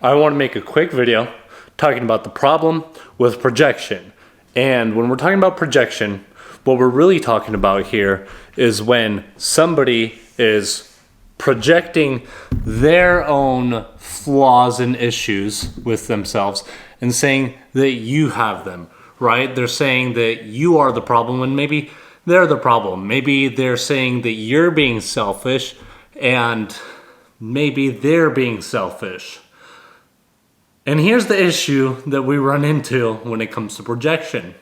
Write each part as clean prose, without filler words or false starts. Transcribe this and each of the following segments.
I want to make a quick video talking about the problem with projection. And when we're talking about projection, what we're really talking about here is when somebody is projecting their own flaws and issues with themselves and saying that you have them, right? They're saying that you are the problem when maybe they're the problem. Maybe they're saying that you're being selfish and maybe they're being selfish. And here's the issue that we run into when it comes to projection.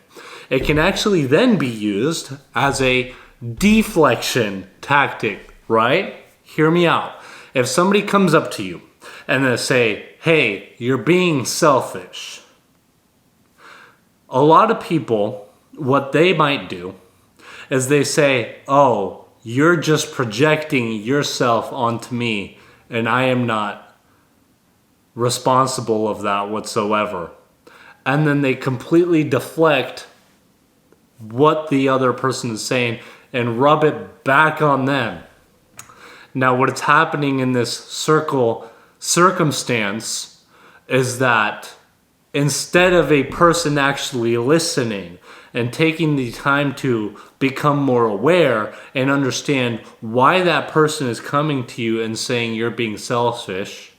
It can actually then be used as a deflection tactic, right? Hear me out. If somebody comes up to you and they say, hey, you're being selfish. A lot of people, what they might do is they say, oh, you're just projecting yourself onto me and I am not responsible of that whatsoever. And then they completely deflect what the other person is saying and rub it back on them. Now what's happening in this circumstance is that instead of a person actually listening and taking the time to become more aware and understand why that person is coming to you and saying you're being selfish,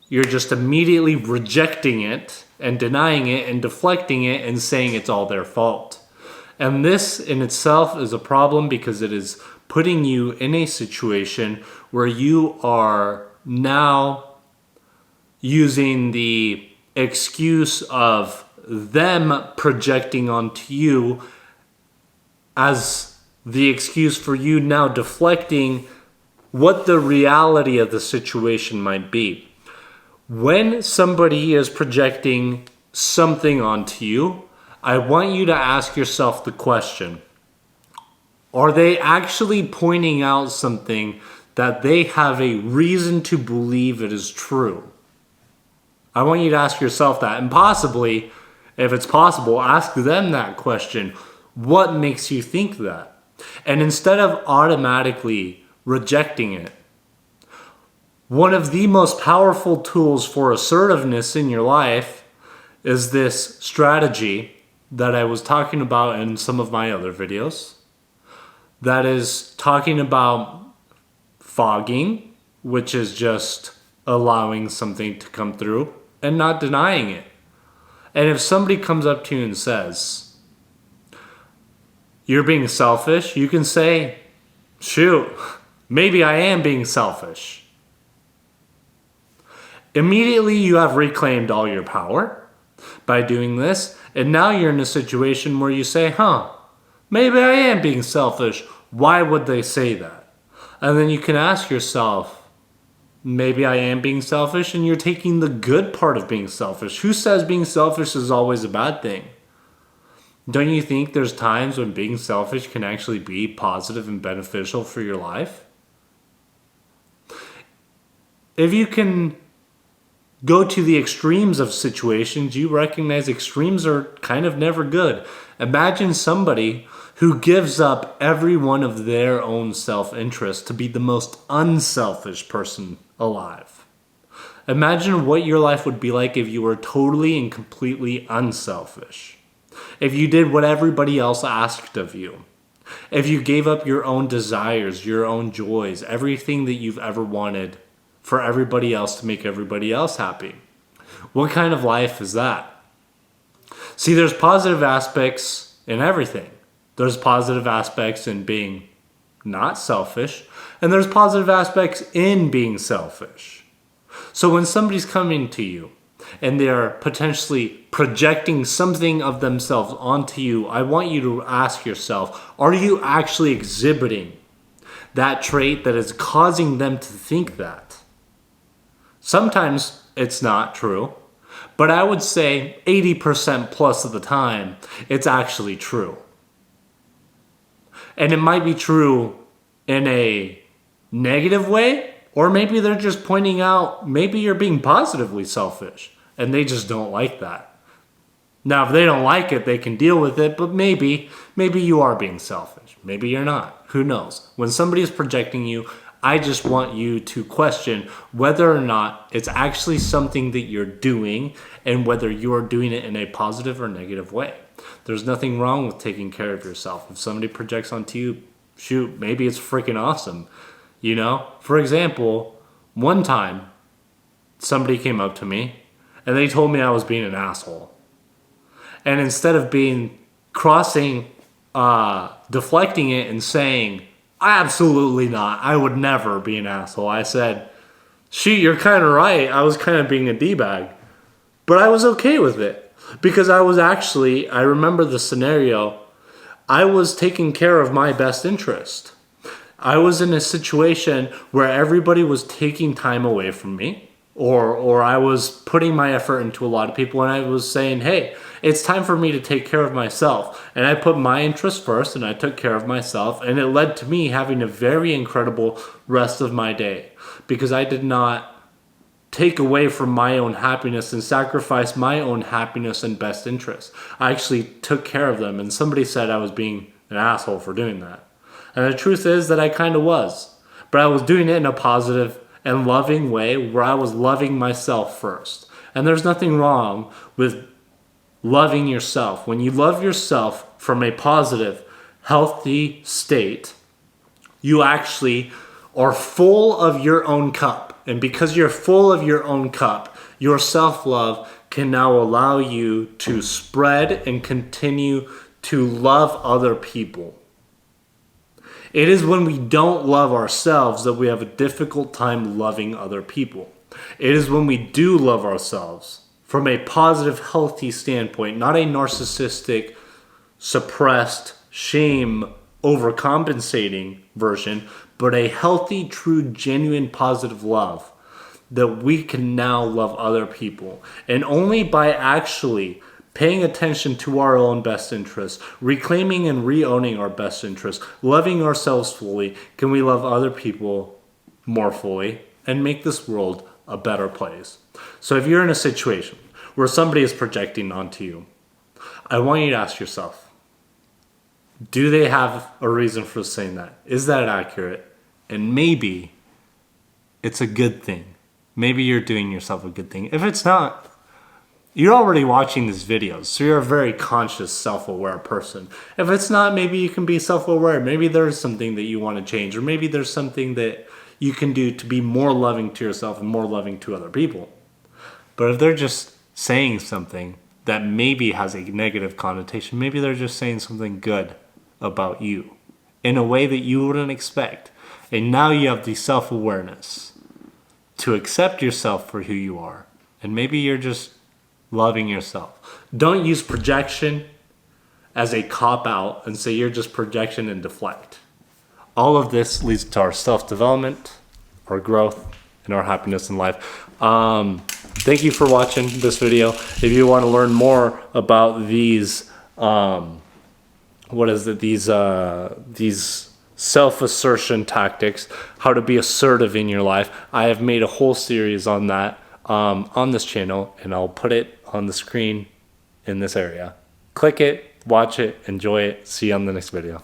you're just immediately rejecting it and denying it and deflecting it and saying it's all their fault. And this in itself is a problem because it is putting you in a situation where you are now using the excuse of them projecting onto you as the excuse for you now deflecting what the reality of the situation might be. When somebody is projecting something onto you, I want you to ask yourself the question, are they actually pointing out something that they have a reason to believe it is true? I want you to ask yourself that, and possibly, if it's possible, ask them that question. What makes you think that? And instead of automatically rejecting it, one of the most powerful tools for assertiveness in your life is this strategy that I was talking about in some of my other videos. That is talking about fogging, which is just allowing something to come through and not denying it. And if somebody comes up to you and says, you're being selfish, you can say, shoot, maybe I am being selfish. Immediately you have reclaimed all your power by doing this, and now you're in a situation where you say, maybe I am being selfish. Why would they say that? And then you can ask yourself, maybe I am being selfish, and you're taking the good part of being selfish. Who says being selfish is always a bad thing? Don't you think there's times when being selfish can actually be positive and beneficial for your life? If you can go to the extremes of situations, you recognize extremes are kind of never good. Imagine somebody who gives up every one of their own self-interest to be the most unselfish person alive. Imagine what your life would be like if you were totally and completely unselfish. If you did what everybody else asked of you. If you gave up your own desires, your own joys, everything that you've ever wanted for everybody else to make everybody else happy. What kind of life is that? See, there's positive aspects in everything. There's positive aspects in being not selfish, and there's positive aspects in being selfish. So when somebody's coming to you and they're potentially projecting something of themselves onto you, I want you to ask yourself, are you actually exhibiting that trait that is causing them to think that? Sometimes it's not true, but I would say 80% plus of the time, it's actually true. And it might be true in a negative way, or maybe they're just pointing out, maybe you're being positively selfish, and they just don't like that. Now, if they don't like it, they can deal with it, but maybe you are being selfish. Maybe you're not. Who knows? When somebody is projecting you, I just want you to question whether or not it's actually something that you're doing and whether you're doing it in a positive or negative way. There's nothing wrong with taking care of yourself. If somebody projects onto you, shoot, maybe it's freaking awesome. You know, for example, one time somebody came up to me and they told me I was being an asshole. And instead of deflecting it and saying, absolutely not, I would never be an asshole, I said, shoot, you're kind of right. I was kind of being a D-bag. But I was okay with it because I remember the scenario, I was taking care of my best interest. I was in a situation where everybody was taking time away from me, or I was putting my effort into a lot of people, and I was saying, hey, it's time for me to take care of myself. And I put my interest first, and I took care of myself, and it led to me having a very incredible rest of my day because I did not take away from my own happiness and sacrifice my own happiness and best interest. I actually took care of them, and somebody said I was being an asshole for doing that. And the truth is that I kind of was. But I was doing it in a positive and loving way where I was loving myself first. And there's nothing wrong with loving yourself. When you love yourself from a positive, healthy state, you actually are full of your own cup. And because you're full of your own cup, your self-love can now allow you to spread and continue to love other people. It is when we don't love ourselves that we have a difficult time loving other people. It is when we do love ourselves from a positive, healthy standpoint, not a narcissistic, suppressed, shame, overcompensating version, but a healthy, true, genuine, positive love, that we can now love other people. And only by actually paying attention to our own best interests, reclaiming and re-owning our best interests, loving ourselves fully, can we love other people more fully and make this world a better place. So if you're in a situation where somebody is projecting onto you, I want you to ask yourself, do they have a reason for saying that? Is that accurate? And maybe it's a good thing. Maybe you're doing yourself a good thing. If it's not, you're already watching these videos, so you're a very conscious, self-aware person. If it's not, maybe you can be self-aware. Maybe there's something that you want to change, or maybe there's something that you can do to be more loving to yourself and more loving to other people. But if they're just saying something that maybe has a negative connotation, maybe they're just saying something good about you in a way that you wouldn't expect. And now you have the self-awareness to accept yourself for who you are. And maybe you're just loving yourself. Don't use projection as a cop-out and say you're just projection and deflect. All of this leads to our self-development, our growth, and our happiness in life. Thank you for watching this video. If you want to learn more about these, these self-assertion tactics, how to be assertive in your life, I have made a whole series on that on this channel, and I'll put it on the screen in this area. Click it, watch it, enjoy it. See you on the next video.